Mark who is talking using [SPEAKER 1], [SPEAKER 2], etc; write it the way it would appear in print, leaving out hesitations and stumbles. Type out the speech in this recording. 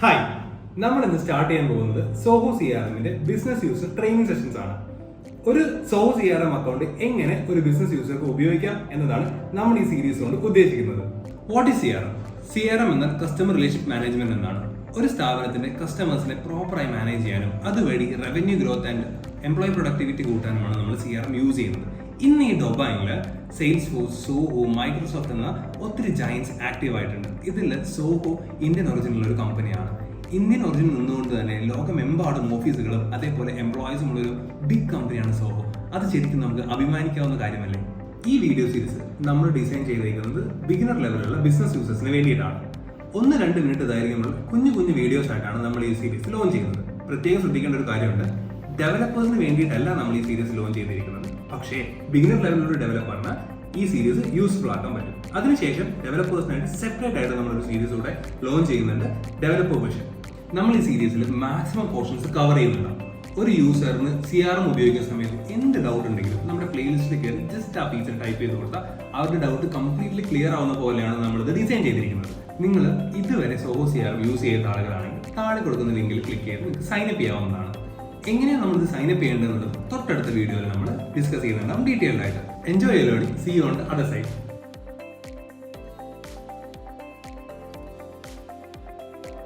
[SPEAKER 1] Hi, നമ്മൾ ഇന്ന് start ചെയ്യാൻ പോകുന്നത് സോഹോ CRMന്റെ ബിസിനസ് യൂസർ ട്രെയിനിങ് സെഷൻസ് ആണ്. ഒരു സോഹോ CRM അക്കൗണ്ട് എങ്ങനെ ഒരു ബിസിനസ് യൂസർക്ക് ഉപയോഗിക്കാം എന്നതാണ് നമ്മൾ ഈ സീരീസ് കൊണ്ട് ഉദ്ദേശിക്കുന്നത്. What is CRM? CRM എന്നാൽ കസ്റ്റമർ റിലേഷൻഷിപ്പ് മാനേജ്മെന്റ് എന്നാണ്. ഒരു സ്ഥാപനത്തിന്റെ കസ്റ്റമേഴ്സിനെ പ്രോപ്പറായി മാനേജ് ചെയ്യാനും അതുവഴി revenue growth and employee productivity കൂട്ടാനുമാണ് നമ്മൾ CRM യൂസ് ചെയ്യുന്നത്. ഇന്ന് ഈ ഡൊബൈനില് സെയിൽസ് ഫോഴ്സ്, സോഹോ, മൈക്രോസോഫ്റ്റ് എന്ന ഒത്തിരി ജയൻസ് ആക്റ്റീവ് ആയിട്ടുണ്ട്. ഇതിൽ സോഹോ ഇന്ത്യൻ ഒറിജിനുള്ള ഒരു കമ്പനിയാണ്. ഇന്ത്യൻ ഒറിജിൻ നിന്നുകൊണ്ട് തന്നെ ലോകമെമ്പാടും ഓഫീസുകളും അതേപോലെ എംപ്ലോയീസും ഉള്ളൊരു ബിഗ് കമ്പനിയാണ് സോഹോ. അത് ശരിക്കും നമുക്ക് അഭിമാനിക്കാവുന്ന കാര്യമല്ലേ? ഈ വീഡിയോ സീരീസ് നമ്മൾ ഡിസൈൻ ചെയ്തിരിക്കുന്നത് ബിഗിനർ ലെവലുള്ള ബിസിനസ് യൂസേഴ്സിന് വേണ്ടിയിട്ടാണ്. 1-2 മിനിറ്റ് ദൈർഘ്യമുള്ള കുഞ്ഞു കുഞ്ഞു വീഡിയോസ് ആയിട്ടാണ് നമ്മൾ ഈ സീരീസ് ലോഞ്ച് ചെയ്യുന്നത്. പ്രത്യേകം ശ്രദ്ധിക്കേണ്ട ഒരു കാര്യമുണ്ട്, ഡെവലപ്പേഴ്സിന് വേണ്ടിയിട്ടല്ല നമ്മൾ ഈ സീരീസ് ലോഞ്ച് ചെയ്തിരിക്കുന്നത്. പക്ഷേ ബിഗിനർ ലെവലിലുള്ള ഡെവലപ്പറിന് ഈ സീരീസ് യൂസ്ഫുൾ ആക്കാൻ പറ്റും. അതിനുശേഷം ഡെവലപ്പേഴ്സിനായിട്ട് സെപ്പറേറ്റ് ആയിട്ട് നമ്മളൊരു സീരീസ് കൂടെ ലോഞ്ച് ചെയ്യുന്നുണ്ട്, ഡെവലപ്പർ വിഷൻ. നമ്മൾ ഈ സീരീസിൽ മാക്സിമം പോർഷൻസ് കവർ ചെയ്യുന്നുണ്ട്. ഒരു യൂസറിന് CRM ഉപയോഗിക്കുന്ന സമയത്ത് എന്ത് ഡൗട്ട് ഉണ്ടെങ്കിലും നമ്മുടെ പ്ലേലിസ്റ്റിൽ കയറി ജസ്റ്റ് ആ ഫീച്ചർ ടൈപ്പ് ചെയ്ത് കൊടുത്താൽ അവരുടെ ഡൗട്ട് കംപ്ലീറ്റ്ലി ക്ലിയർ ആവുന്ന പോലെയാണ് നമ്മളിത് ഡിസൈൻ ചെയ്തിരിക്കുന്നത്. നിങ്ങൾ ഇതുവരെ സോഹോ CRM യൂസ് ചെയ്യുന്ന ആളുകളാണെങ്കിൽ താഴെ കൊടുക്കുന്ന ലിങ്കിൽ ക്ലിക്ക് ചെയ്ത് നിങ്ങൾക്ക് സൈനപ്പ് ചെയ്യാവുന്നതാണ്. എങ്ങനെയാണ് നമ്മളിത് സൈനപ്പ് ചെയ്യേണ്ടതെന്നുള്ളത് തൊട്ടടുത്ത വീഡിയോയിൽ നമ്മൾ ഡിസ്കസ് ചെയ്യുന്നുണ്ടാവും ഡീറ്റെയിൽഡ് ആയിട്ട്. Enjoy learning. See you on the other side.